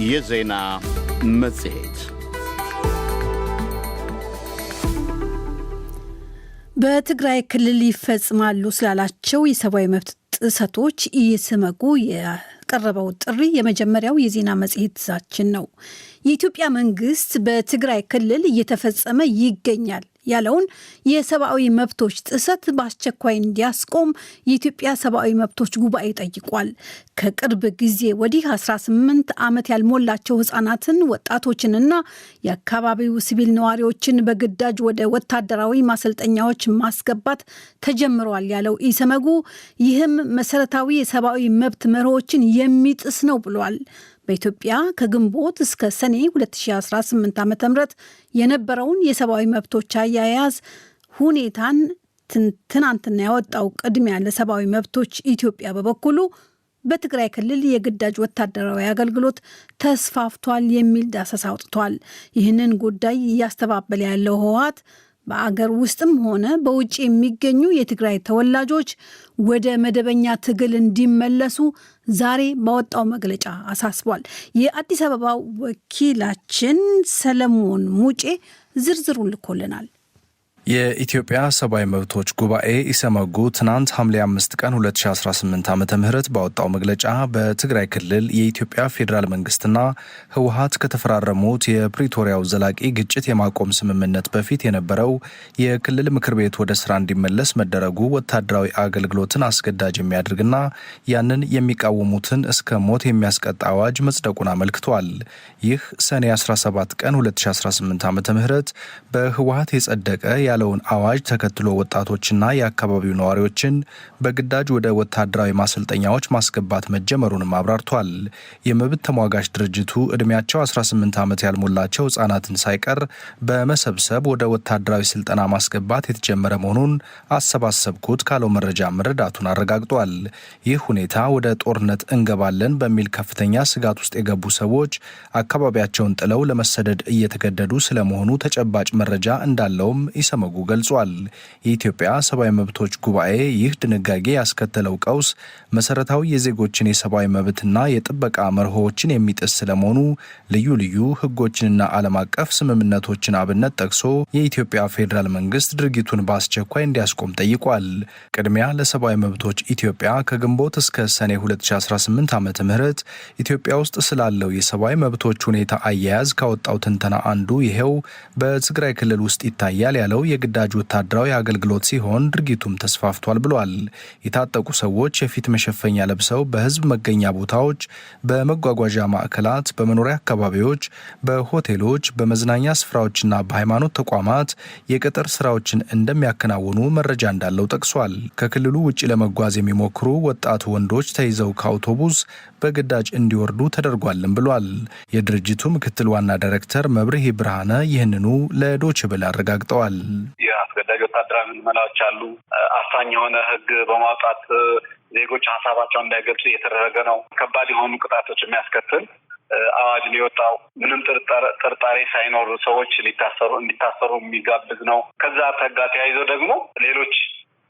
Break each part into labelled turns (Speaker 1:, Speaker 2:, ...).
Speaker 1: የዜና መጽሔት
Speaker 2: በትግራይ ክልል ይፈጽማሉ ስላላቸው የሰብአዊ መብት ጥሰቶች ኢሰመጉ የቀረበው ጥሪ የመጀመሪያው የዜና መጽሔታችን ነው። የኢትዮጵያ መንግስት በትግራይ ክልል እየተፈጸመ ይገኛል ያለውን የሰብአዊ መብቶች ጥሰት በአስቸኳይ እንዲያስቆም የኢትዮጵያ ሰብአዊ መብቶች ጉባኤ ጠይቋል። ከቅርብ ጊዜ ወዲህ 18 ዓመት ያልሞላቸው ህጻናትን፣ ወጣቶችንና የአካባቢው ሲቪል ነዋሪዎችን በግዳጅ ወደ ወታደራዊ ማሰልጠኛዎች ማስገባት ተጀምሯል ያለው ኢሰመጉ ይህም መሰረታዊ የሰብአዊ መብት መርሆችን የሚጥስ ነው ብሏል። በኢትዮጵያ ከግንቦት እስከ ሰኔ 2018 ዓ.ም የነበረውን የሰብአዊ መብቶች አያያዝ ሁኔታን ትናንትና ያወጣው ቅድሚያ ለሰብአዊ መብቶች ኢትዮጵያ በበኩሉ በትግራይ ክልል የግዳጅ ወታደራዊ አገልግሎት ተስፋፍቷል የሚል ዳሰሳ አውጥቷል። ይህንን ጉዳይ እያስተባበለ ያለው ህወሓት በአገር ውስጥም ሆነ በውጭ የሚገኙ የትግራይ ተወላጆች ወደ መደበኛ ትግል እንዲመለሱ ዛሬ ባወጣው መግለጫ አሳስቧል። የአዲስ አበባ ወኪላችን ሰለሞን ሙጬ ዝርዝሩን ልኮልናል።
Speaker 3: የኢትዮጵያ ሰብአዊ መብቶች ጉባኤ ኢሰመጉ ትናንት ሐምሌ 5 ቀን 2018 ዓ.ም ባወጣው መግለጫ በትግራይ ክልል የኢትዮጵያ ፌዴራል መንግስትና ህወሓት ከተፈራረሙት የፕሪቶሪያው ዘላቂ ግጭት የማቆም ስምምነት በፊት የነበረው የክልል ምክር ቤት ወደ ስራ እንዲመለስ መደረጉ ወታደራዊ አገልግሎትን አስገዳጅ የሚያደርግና ያንን የሚቃወሙትን እስከ ሞት የሚያስቀጣ አዋጅ መጽደቁን አመልክቷል። ይህ ሰኔ 17 ቀን 2018 ዓ.ም በህወሓት የጸደቀ ያለውን አዋጅ ተከትሎ ወጣቶችና የአካባቢው ነዋሪዎችን በግዳጅ ወደ ወታደራዊ ማሰልጠኛዎች ማስገባት መጀመሩንም አብራርቷል። የመብት ተሟጋች ድርጅቱ ዕድሜያቸው 18 ዓመት ያልሞላቸው ህጻናትን ሳይቀር በመሰብሰብ ወደ ወታደራዊ ስልጠና ማስገባት የተጀመረ መሆኑን አሰባሰብኩት ካለው መረጃ መረዳቱን አረጋግጧል። ይህ ሁኔታ ወደ ጦርነት እንገባለን በሚል ከፍተኛ ስጋት ውስጥ የገቡ ሰዎች አካባቢያቸውን ጥለው ለመሰደድ እየተገደዱ ስለመሆኑ ተጨባጭ መረጃ እንዳለውም ኢሰመጉ ገልጿል። የኢትዮጵያ ሰብአዊ መብቶች ጉባኤ ይህ ድንጋጌ ያስከተለው ቀውስ መሰረታዊ የዜጎችን የሰብአዊ መብትና የጥበቃ መርሆዎችን የሚጥስ ስለመሆኑ ልዩ ልዩ ህጎችንና ዓለም አቀፍ ስምምነቶችን አብነት ጠቅሶ የኢትዮጵያ ፌዴራል መንግስት ድርጊቱን በአስቸኳይ እንዲያስቆም ጠይቋል። ቅድሚያ ለሰብአዊ መብቶች ኢትዮጵያ ከግንቦት እስከ ሰኔ 2018 ዓ.ም ኢትዮጵያ ውስጥ ስላለው የሰብአዊ መብቶች ሁኔታ አያያዝ ካወጣው ትንተና አንዱ ይሄው በትግራይ ክልል ውስጥ ይታያል ያለው የግዳጅ ወታደራዊ አገልግሎት ሲሆን ድርጊቱም ተስፋፍቷል ብሏል። የታጠቁ ሰዎች የፊት መሸፈኛ ለብሰው በህዝብ መገኛ ቦታዎች፣ በመጓጓዣ ማዕከላት፣ በመኖሪያ አካባቢዎች፣ በሆቴሎች፣ በመዝናኛ ስፍራዎችና በሃይማኖት ተቋማት የቅጥር ስራዎችን እንደሚያከናውኑ መረጃ እንዳለው ጠቅሷል። ከክልሉ ውጭ ለመጓዝ የሚሞክሩ ወጣት ወንዶች ተይዘው ከአውቶቡስ በግዳጅ እንዲወርዱ ተደርጓልም ብሏል። የድርጅቱ ምክትል ዋና ዳይሬክተር መብርሂ ብርሃነ ይህንኑ ለዶይቼ ቬለ አረጋግጠዋል።
Speaker 4: የአስገዳጅ ወታደራዊ ምልመላዎች አሉ። አፋኝ የሆነ ህግ በማውጣት ዜጎች ሀሳባቸውን እንዳይገልጹ እየተደረገ ነው። ከባድ የሆኑ ቅጣቶች የሚያስከትል አዋጅ ሊወጣው ምንም ጥርጣሬ ሳይኖር ሰዎች እንዲታሰሩ የሚጋብዝ ነው። ከዛ ተጋ ተያይዞ ደግሞ ሌሎች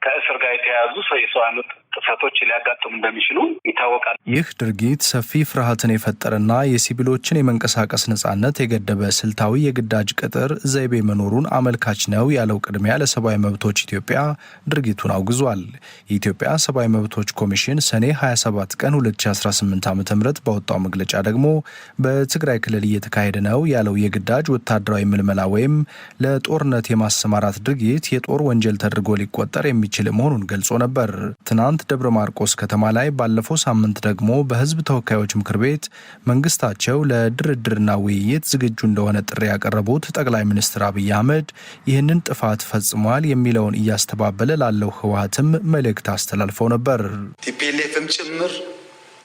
Speaker 4: ከእስር ጋር የተያያዙ የሰብአዊ ጥሰቶች ሊያጋጥሙ እንደሚችሉ ይታወቃል።
Speaker 3: ይህ ድርጊት ሰፊ ፍርሃትን የፈጠረና የሲቪሎችን የመንቀሳቀስ ነጻነት የገደበ ስልታዊ የግዳጅ ቅጥር ዘይቤ መኖሩን አመልካች ነው ያለው ቅድሚያ ለሰብአዊ መብቶች ኢትዮጵያ ድርጊቱን አውግዟል። የኢትዮጵያ ሰብአዊ መብቶች ኮሚሽን ሰኔ 27 ቀን 2018 ዓ.ም ባወጣው መግለጫ ደግሞ በትግራይ ክልል እየተካሄደ ነው ያለው የግዳጅ ወታደራዊ ምልመላ ወይም ለጦርነት የማሰማራት ድርጊት የጦር ወንጀል ተደርጎ ሊቆጠር የሚችል መሆኑን ገልጾ ነበር። ትናንት ደብረ ማርቆስ ከተማ ላይ ባለፈው ሳምንት ደግሞ በህዝብ ተወካዮች ምክር ቤት መንግስታቸው ለድርድርና ውይይት ዝግጁ እንደሆነ ጥሪ ያቀረቡት ጠቅላይ ሚኒስትር አብይ አህመድ ይህንን ጥፋት ፈጽሟል የሚለውን እያስተባበለ ላለው ህወሓትም መልእክት አስተላልፈው ነበር።
Speaker 5: ቲፒኤልኤፍም ጭምር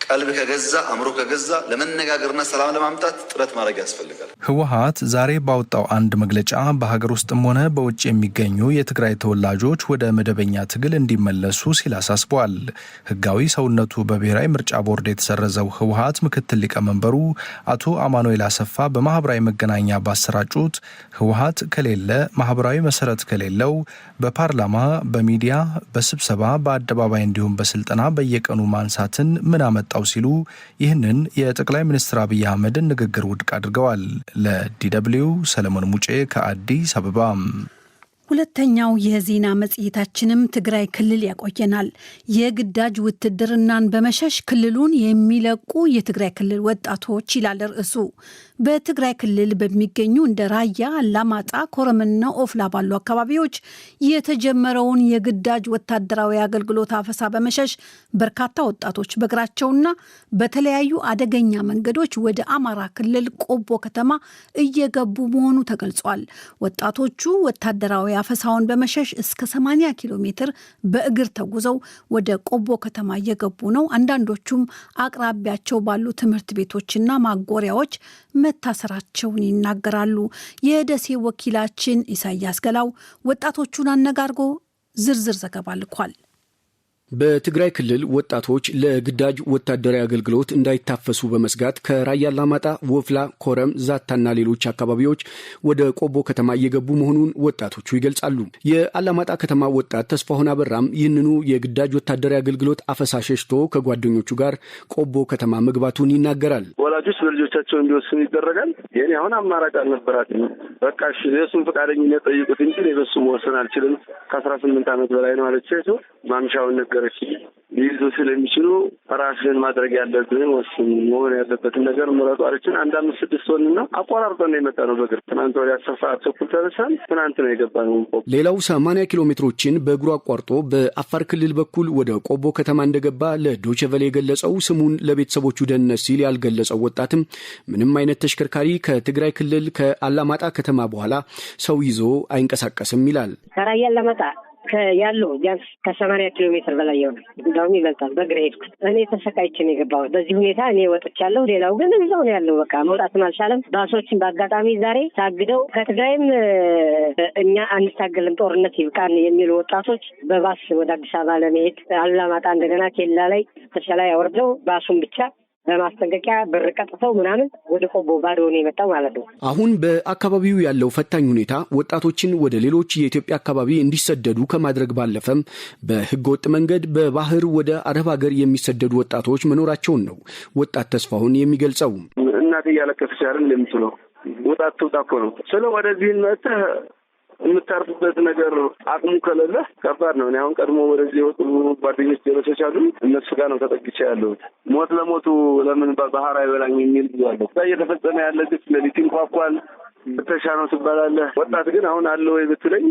Speaker 5: ቀልብ ከገዛ አእምሮ ከገዛ ለመነጋገርና ሰላም ለማምጣት ጥረት ማድረግ ያስፈልጋል።
Speaker 3: ህወሓት ዛሬ ባወጣው አንድ መግለጫ በሀገር ውስጥም ሆነ በውጭ የሚገኙ የትግራይ ተወላጆች ወደ መደበኛ ትግል እንዲመለሱ ሲል አሳስቧል። ህጋዊ ሰውነቱ በብሔራዊ ምርጫ ቦርድ የተሰረዘው ህወሓት ምክትል ሊቀመንበሩ አቶ አማኑኤል አሰፋ በማህበራዊ መገናኛ ባሰራጩት ህወሓት ከሌለ ማህበራዊ መሰረት ከሌለው በፓርላማ፣ በሚዲያ፣ በስብሰባ፣ በአደባባይ እንዲሁም በስልጠና በየቀኑ ማንሳትን ምን አመጣው የመጣው ሲሉ ይህንን የጠቅላይ ሚኒስትር አብይ አህመድን ንግግር ውድቅ አድርገዋል። ለዲደብሊው ሰለሞን ሙጬ ከአዲስ አበባ።
Speaker 2: ሁለተኛው የዜና መጽሔታችንም ትግራይ ክልል ያቆየናል። የግዳጅ ውትድርናን በመሸሽ ክልሉን የሚለቁ የትግራይ ክልል ወጣቶች ይላል ርዕሱ። በትግራይ ክልል በሚገኙ እንደ ራያ፣ አላማጣ፣ ኮረምና ኦፍላ ባሉ አካባቢዎች የተጀመረውን የግዳጅ ወታደራዊ አገልግሎት አፈሳ በመሸሽ በርካታ ወጣቶች በእግራቸውና በተለያዩ አደገኛ መንገዶች ወደ አማራ ክልል ቆቦ ከተማ እየገቡ መሆኑ ተገልጿል። ወጣቶቹ ወታደራዊ አፈሳውን በመሸሽ እስከ 80 ኪሎ ሜትር በእግር ተጉዘው ወደ ቆቦ ከተማ እየገቡ ነው። አንዳንዶቹም አቅራቢያቸው ባሉ ትምህርት ቤቶችና ማጎሪያዎች መታሰራቸውን ይናገራሉ። የደሴ ወኪላችን ኢሳያስ ገላው ወጣቶቹን አነጋርጎ ዝርዝር ዘገባ ልኳል።
Speaker 6: በትግራይ ክልል ወጣቶች ለግዳጅ ወታደራዊ አገልግሎት እንዳይታፈሱ በመስጋት ከራያ አላማጣ፣ ወፍላ፣ ኮረም፣ ዛታና ሌሎች አካባቢዎች ወደ ቆቦ ከተማ እየገቡ መሆኑን ወጣቶቹ ይገልጻሉ። የአላማጣ ከተማ ወጣት ተስፋሁን አበራም ይህንኑ የግዳጅ ወታደራዊ አገልግሎት አፈሳ ሸሽቶ ከጓደኞቹ ጋር ቆቦ ከተማ መግባቱን ይናገራል።
Speaker 7: ወላጆች በልጆቻቸው እንዲወስኑ ይደረጋል። የኔ አሁን አማራጭ አልነበራትም። በቃ እሺ የእሱን ፈቃደኝነት ጠይቁት እንጂ በሱ መወሰን አልችልም። ከ18 ዓመት በላይ ነው አለች። ማምሻውን ነገረች። ሊይዙ ስለሚችሉ ራስህን ማድረግ ያለብህን ወስን፣ መሆን ያለበትን ነገር ምረጡ አለችን። 5-6 ሆንና አቋራርጠን ነው የመጣ ነው በእግር። ትናንት ወዲያ 10 ሰዓት ተኩል ተነሳን። ትናንት ነው የገባ ነው።
Speaker 6: ሌላው 80 ኪሎ ሜትሮችን በእግሩ አቋርጦ በአፋር ክልል በኩል ወደ ቆቦ ከተማ እንደገባ ለዶይቼ ቬለ የገለጸው ስሙን ለቤተሰቦቹ ደህንነት ሲል ያልገለጸው ወጣትም ምንም አይነት ተሽከርካሪ ከትግራይ ክልል ከአላማጣ ከተማ በኋላ ሰው ይዞ አይንቀሳቀስም ይላል።
Speaker 8: ከራያ አላማጣ ያለው ቢያንስ ከ80 ኪሎ ሜትር በላይ ይሆናል። እንደውም ይበልጣል። በእግሬ ሄድኩት። እኔ ተሰቃይቼ ነው የገባሁት። በዚህ ሁኔታ እኔ ወጥቻለሁ። ሌላው ግን እዛው ነው ያለው። በቃ መውጣትም አልቻለም። ባሶችን በአጋጣሚ ዛሬ ታግደው ከትግራይም እኛ አንታገልም ጦርነት ይብቃን የሚሉ ወጣቶች በባስ ወደ አዲስ አበባ ለመሄድ አላማጣ እንደገና ኬላ ላይ ተሸላይ አወርደው ባሱን ብቻ በማስጠንቀቂያ ብር ቀጥተው ምናምን ወደ ቆቦ ባዶ ነው የመጣው ማለት ነው።
Speaker 6: አሁን በአካባቢው ያለው ፈታኝ ሁኔታ ወጣቶችን ወደ ሌሎች የኢትዮጵያ አካባቢ እንዲሰደዱ ከማድረግ ባለፈም በህገወጥ መንገድ በባህር ወደ አረብ ሀገር የሚሰደዱ ወጣቶች መኖራቸውን ነው ወጣት ተስፋሁን የሚገልጸው።
Speaker 7: እናት እያለቀሰች አይደል እንደምትለው ወጣት ትውጣ እኮ ነው ስለ ወደዚህ መጥተህ የምታርፍበት ነገር አቅሙ ከሌለ ከባድ ነው። እኔ አሁን ቀድሞ ወደዚህ የወጡ ጓደኞች ጀለሶች አሉ። እነሱ ጋር ነው ተጠግቼ ያለሁት። ሞት ለሞቱ ለምን ባህር አይበላኝ የሚል ያለው እየተፈጸመ ያለ ግፍ ሌሊት ይንኳኳል። ብተሻ ነው ትባላለህ። ወጣት ግን አሁን አለ ወይ ብትለኝ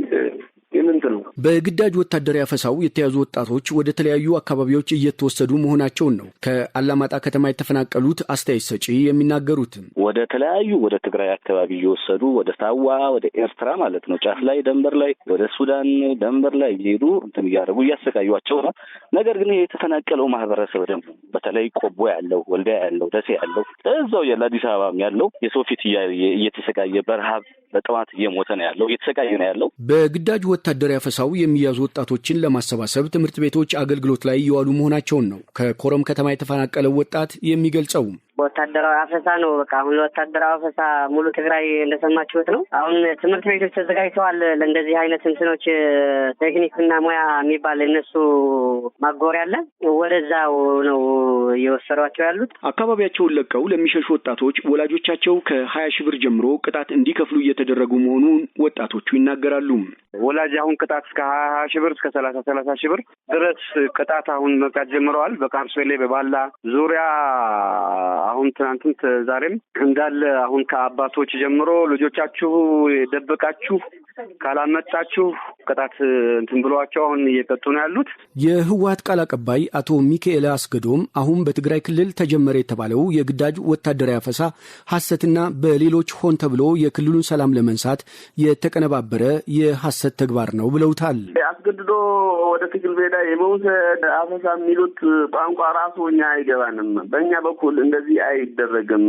Speaker 7: የምንት ነው።
Speaker 6: በግዳጅ ወታደራዊ አፈሳው የተያዙ ወጣቶች ወደ ተለያዩ አካባቢዎች እየተወሰዱ መሆናቸውን ነው ከአላማጣ ከተማ የተፈናቀሉት አስተያየት ሰጪ የሚናገሩት።
Speaker 1: ወደ ተለያዩ ወደ ትግራይ አካባቢ እየወሰዱ ወደ ሳዋ ወደ ኤርትራ ማለት ነው ጫፍ ላይ ደንበር ላይ ወደ ሱዳን ደንበር ላይ እየሄዱ እንትን እያደረጉ እያሰቃዩቸው ነው። ነገር ግን የተፈናቀለው ማህበረሰብ ደግሞ በተለይ ቆቦ ያለው፣ ወልዲያ ያለው፣ ደሴ ያለው እዛው የአዲስ አበባም ያለው የሰው ፊት እየተሰቃየ በረሃብ በጥማት እየሞተ ነው ያለው፣ እየተሰቃየ ነው ያለው።
Speaker 6: በግዳጅ ወታደራዊ አፈሳው የሚያዙ ወጣቶችን ለማሰባሰብ ትምህርት ቤቶች አገልግሎት ላይ እየዋሉ መሆናቸውን ነው ከኮረም ከተማ የተፈናቀለው ወጣት የሚገልጸው።
Speaker 8: ወታደራዊ አፈሳ ነው። በቃ አሁን ወታደራዊ አፈሳ ሙሉ ትግራይ እንደሰማችሁት ነው። አሁን ትምህርት ቤቶች ተዘጋጅተዋል ለእንደዚህ አይነት እንትኖች ቴክኒክና ሙያ የሚባል እነሱ ማጎሪያ አለ። ወደዛው ነው እየወሰዷቸው ያሉት።
Speaker 6: አካባቢያቸውን ለቀው ለሚሸሹ ወጣቶች ወላጆቻቸው ከ20 ሺህ ብር ጀምሮ ቅጣት እንዲከፍሉ እየተደረጉ መሆኑን ወጣቶቹ ይናገራሉ።
Speaker 7: ወላጅ አሁን ቅጣት እስከ 20 ሺህ ብር እስከ 30 ሺህ ብር ድረስ ቅጣት አሁን መቅጣት ጀምረዋል። በቃርሶሌ በባላ ዙሪያ አሁን ትናንትም ዛሬም እንዳለ አሁን ከአባቶች ጀምሮ ልጆቻችሁ ደበቃችሁ ካላመጣችሁ ቅጣት እንትን ብሏቸው አሁን እየቀጡ ነው ያሉት።
Speaker 6: የህወሓት ቃል አቀባይ አቶ ሚካኤል አስገዶም አሁን በትግራይ ክልል ተጀመረ የተባለው የግዳጅ ወታደራዊ አፈሳ ሐሰትና በሌሎች ሆን ተብሎ የክልሉን ሰላም ለመንሳት የተቀነባበረ የሐሰት ተግባር ነው ብለውታል።
Speaker 7: አስገድዶ ወደ ትግል ሜዳ የመውሰድ አፈሳ የሚሉት ቋንቋ ራሱ እኛ አይገባንም። በእኛ በኩል እንደዚህ አይደረግም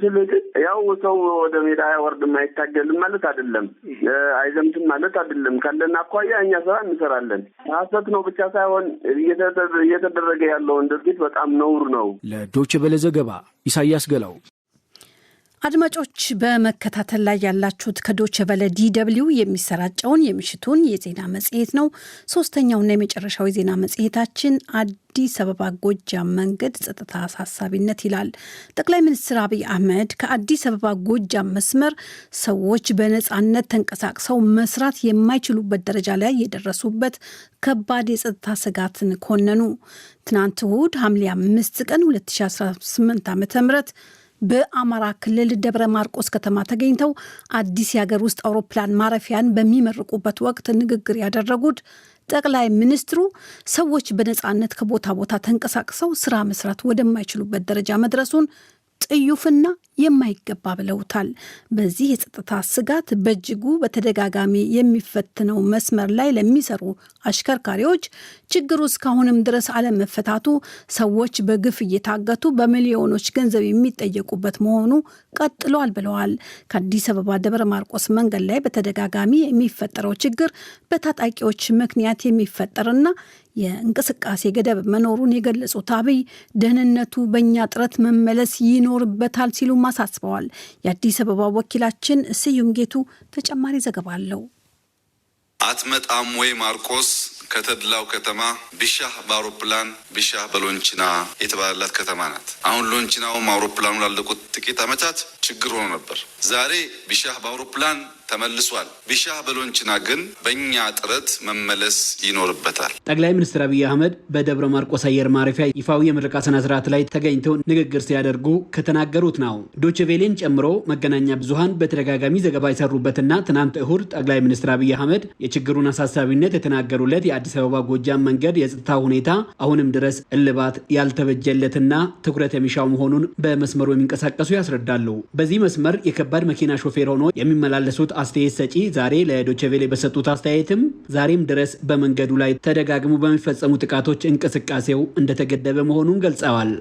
Speaker 7: ስል ያው ሰው ወደ ሜዳ አይወርድም አይታገልም ማለት አይደለም፣ አይዘምትም ማለት አይደለም። ካለን አኳያ እኛ ስራ እንሰራለን። ሐሰት ነው ብቻ ሳይሆን እየተደረገ ያለውን ድርጊት በጣም ነውር ነው።
Speaker 6: ለዶይቼ ቬለ ዘገባ ኢሳያስ ገላው።
Speaker 2: አድማጮች በመከታተል ላይ ያላችሁት ከዶቼ ቬለ ዲ.ደብልዩ የሚሰራጨውን የምሽቱን የዜና መጽሔት ነው። ሶስተኛውና የመጨረሻው የዜና መጽሔታችን አዲስ አበባ ጎጃም መንገድ ጸጥታ አሳሳቢነት ይላል። ጠቅላይ ሚኒስትር አብይ አህመድ ከአዲስ አበባ ጎጃም መስመር ሰዎች በነጻነት ተንቀሳቅሰው መስራት የማይችሉበት ደረጃ ላይ የደረሱበት ከባድ የጸጥታ ስጋትን ኮነኑ። ትናንት እሁድ ሐምሌ 5 ቀን 2018 ዓ.ም በአማራ ክልል ደብረ ማርቆስ ከተማ ተገኝተው አዲስ የሀገር ውስጥ አውሮፕላን ማረፊያን በሚመርቁበት ወቅት ንግግር ያደረጉት ጠቅላይ ሚኒስትሩ ሰዎች በነጻነት ከቦታ ቦታ ተንቀሳቅሰው ስራ መስራት ወደማይችሉበት ደረጃ መድረሱን ጥዩፍና የማይገባ ብለውታል። በዚህ የጸጥታ ስጋት በእጅጉ በተደጋጋሚ የሚፈትነው መስመር ላይ ለሚሰሩ አሽከርካሪዎች ችግሩ እስካሁንም ድረስ አለመፈታቱ ሰዎች በግፍ እየታገቱ በሚሊዮኖች ገንዘብ የሚጠየቁበት መሆኑ ቀጥሏል ብለዋል። ከአዲስ አበባ ደብረ ማርቆስ መንገድ ላይ በተደጋጋሚ የሚፈጠረው ችግር በታጣቂዎች ምክንያት የሚፈጠርና የእንቅስቃሴ ገደብ መኖሩን የገለጹት አብይ ደህንነቱ በእኛ ጥረት መመለስ ይኖርበታል ሲሉ አሳስበዋል። የአዲስ አበባ ወኪላችን ስዩም ጌቱ ተጨማሪ ዘገባ አለው።
Speaker 5: አትመጣም ወይ ማርቆስ ከተድላው ከተማ ቢሻህ በአውሮፕላን ቢሻህ በሎንችና የተባለላት ከተማ ናት። አሁን ሎንችናውም አውሮፕላኑ ላለቁት ጥቂት ዓመታት ችግር ሆኖ ነበር። ዛሬ ቢሻህ በአውሮፕላን ተመልሷል። ቢሻህ በሎንችና ግን በእኛ ጥረት መመለስ ይኖርበታል።
Speaker 9: ጠቅላይ ሚኒስትር አብይ አህመድ በደብረ ማርቆስ አየር ማረፊያ ይፋዊ የምረቃ ስነ ስርዓት ላይ ተገኝተው ንግግር ሲያደርጉ ከተናገሩት ነው። ዶቼ ቬሌን ጨምሮ መገናኛ ብዙሃን በተደጋጋሚ ዘገባ የሰሩበትና ትናንት እሁድ ጠቅላይ ሚኒስትር አብይ አህመድ የችግሩን አሳሳቢነት የተናገሩለት የአዲስ አበባ ጎጃም መንገድ የጸጥታ ሁኔታ አሁንም ድረስ እልባት ያልተበጀለትና ትኩረት የሚሻው መሆኑን በመስመሩ የሚንቀሳቀሱ ያስረዳሉ። በዚህ መስመር የከባድ መኪና ሾፌር ሆኖ የሚመላለሱት አስተያየት ሰጪ ዛሬ ለዶቼ ቬሌ በሰጡት አስተያየትም ዛሬም ድረስ በመንገዱ ላይ ተደጋግሞ በሚፈጸሙ ጥቃቶች እንቅስቃሴው እንደተገደበ መሆኑን ገልጸዋል።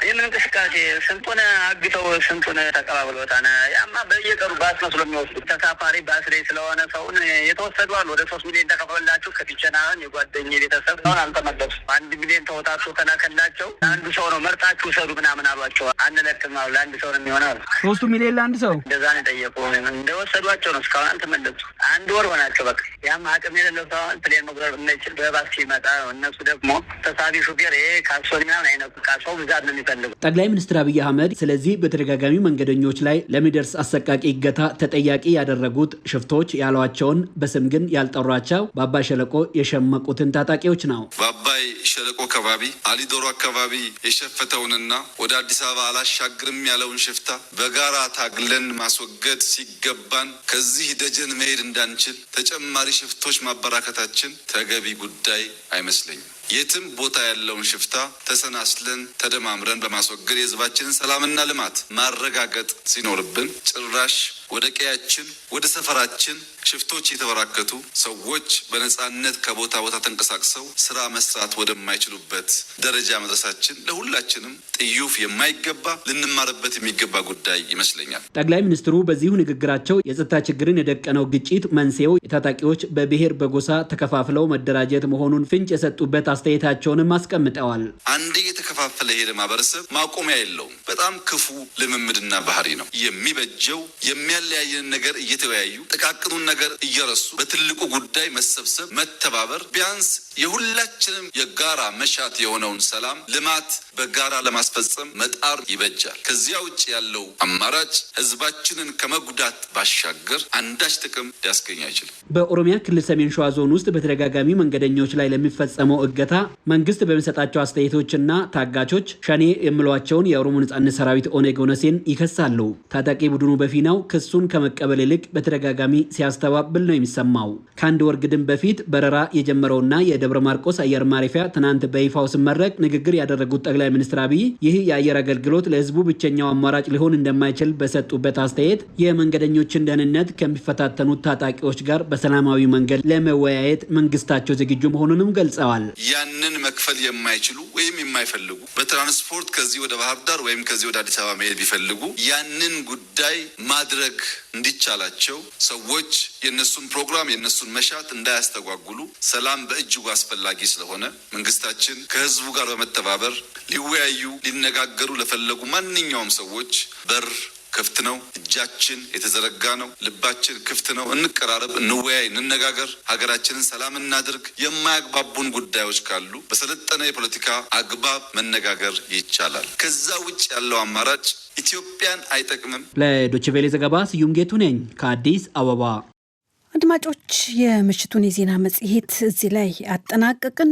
Speaker 10: ይህንን እንቅስቃሴ ስንቱን አግተው ስንቱን ተቀባብሎታል። ያማ በየቀሩ ባስ መስሎ የሚወስዱት ተሳፋሪ ባስ ላይ ስለሆነ ሰውን የተወሰዱ አሉ። ወደ 3 ሚሊዮን ተከፈላችሁ ከፊቸናን የጓደኛ ቤተሰብ አሁን አልተመለሱ 1 ሚሊዮን ተወጣጡ ተላከላቸው። አንዱ ሰው ነው መርጣችሁ ሰዱ ምናምን አሏቸው። አንለቅም አሉ። ለአንድ ሰው ነው የሚሆነው
Speaker 9: 3 ሚሊዮን ለአንድ ሰው
Speaker 10: እንደዛ ነው የጠየቁ። እንደወሰዷቸው ነው እስካሁን አልተመለሱ። 1 ወር ሆናቸው። በቃ ያም አቅም የሌለው ሰው ፕሌን መጉረር እንዳይችል በባስ ሲመጣ እነሱ ደግሞ ተሳቢ ሹፌር ካሶኒ ምናምን አይነቱ ካሰው ብዛት ነው የሚፈልጉ።
Speaker 9: ጠቅላይ ሚኒስትር አብይ አህመድ ስለዚህ በተደጋጋሚ መንገደኞች ላይ ለሚደርስ አሰቃቂ እገታ ተጠያቂ ያደረጉት ሽፍቶች ያሏቸውን በስም ግን ያልጠሯቸው በአባይ ሸለቆ የሸመቁትን ታጣቂዎች ነው።
Speaker 5: በአባይ ሸለቆ አካባቢ አሊዶሮ አካባቢ የሸፈተውንና ወደ አዲስ አበባ አላሻግርም ያለውን ሽፍታ በጋራ ታግለን ማስወገድ ሲገባን ከዚህ ደጀን መሄድ እንዳንችል ተጨማሪ ሽፍቶች ማበራከታችን ተገቢ ጉዳይ አይመስለኝም። የትም ቦታ ያለውን ሽፍታ ተሰናስለን ተደማምረን በማስወገድ የህዝባችንን ሰላምና ልማት ማረጋገጥ ሲኖርብን ጭራሽ ወደ ቀያችን ወደ ሰፈራችን ሽፍቶች የተበራከቱ ሰዎች በነጻነት ከቦታ ቦታ ተንቀሳቅሰው ስራ መስራት ወደማይችሉበት ደረጃ መድረሳችን ለሁላችንም ጥዩፍ የማይገባ ልንማርበት የሚገባ ጉዳይ ይመስለኛል።
Speaker 9: ጠቅላይ ሚኒስትሩ በዚሁ ንግግራቸው የጸጥታ ችግርን የደቀነው ግጭት መንስኤው የታጣቂዎች በብሔር በጎሳ ተከፋፍለው መደራጀት መሆኑን ፍንጭ የሰጡበት አስተያየታቸውንም አስቀምጠዋል።
Speaker 5: አንዴ የተከፋፈለ ሄደ ማህበረሰብ ማቆሚያ የለውም። በጣም ክፉ ልምምድና ባህሪ ነው። የሚበጀው የሚያለያየን ነገር እየተወያዩ ጥቃቅኑን ነገር እየረሱ በትልቁ ጉዳይ መሰብሰብ፣ መተባበር ቢያንስ የሁላችንም የጋራ መሻት የሆነውን ሰላም፣ ልማት በጋራ ለማስፈጸም መጣር ይበጃል። ከዚያ ውጭ ያለው አማራጭ ህዝባችንን ከመጉዳት ባሻገር አንዳች ጥቅም ሊያስገኝ አይችልም።
Speaker 9: በኦሮሚያ ክልል ሰሜን ሸዋ ዞን ውስጥ በተደጋጋሚ መንገደኞች ላይ ለሚፈጸመው እገታ መንግስት በሚሰጣቸው አስተያየቶችና ታጋቾች ሸኔ የሚሏቸውን የኦሮሞ ነጻነት ሰራዊት ኦነግ ኦነሴን ይከሳሉ። ታጣቂ ቡድኑ በፊናው ክሱን ከመቀበል ይልቅ በተደጋጋሚ ሲያስተባብል ነው የሚሰማው። ከአንድ ወር ግድም በፊት በረራ የጀመረውና የደብረ ማርቆስ አየር ማረፊያ ትናንት በይፋው ሲመረቅ ንግግር ያደረጉት ጠቅላይ ሚኒስትር አብይ ይህ የአየር አገልግሎት ለህዝቡ ብቸኛው አማራጭ ሊሆን እንደማይችል በሰጡበት አስተያየት የመንገደኞችን ደህንነት ከሚፈታተኑት ታጣቂዎች ጋር በሰላማዊ መንገድ ለመወያየት መንግስታቸው ዝግጁ መሆኑንም ገልጸዋል።
Speaker 5: ያንን መክፈል የማይችሉ ወይም የማይፈልጉ በትራንስፖርት ከዚህ ወደ ባህር ዳር ወይም ከዚህ ወደ አዲስ አበባ መሄድ ቢፈልጉ ያንን ጉዳይ ማድረግ እንዲቻላቸው ሰዎች የነሱን ፕሮግራም የነሱን መሻት እንዳያስተጓጉሉ ሰላም በእጅጉ አስፈላጊ ስለሆነ መንግስታችን ከህዝቡ ጋር በመተባበር ሊወያዩ ሊነጋገሩ ለፈለጉ ማንኛውም ሰዎች በር ክፍት ነው። እጃችን የተዘረጋ ነው። ልባችን ክፍት ነው። እንቀራረብ፣ እንወያይ፣ እንነጋገር፣ ሀገራችንን ሰላም እናድርግ። የማያግባቡን ጉዳዮች ካሉ በሰለጠነ የፖለቲካ አግባብ መነጋገር ይቻላል። ከዛ ውጭ ያለው አማራጭ ኢትዮጵያን አይጠቅምም።
Speaker 9: ለዶይቼ ቬለ ዘገባ ስዩም ጌቱ ነኝ ከአዲስ አበባ።
Speaker 2: አድማጮች፣ የምሽቱን የዜና መጽሔት እዚህ ላይ አጠናቀቅን።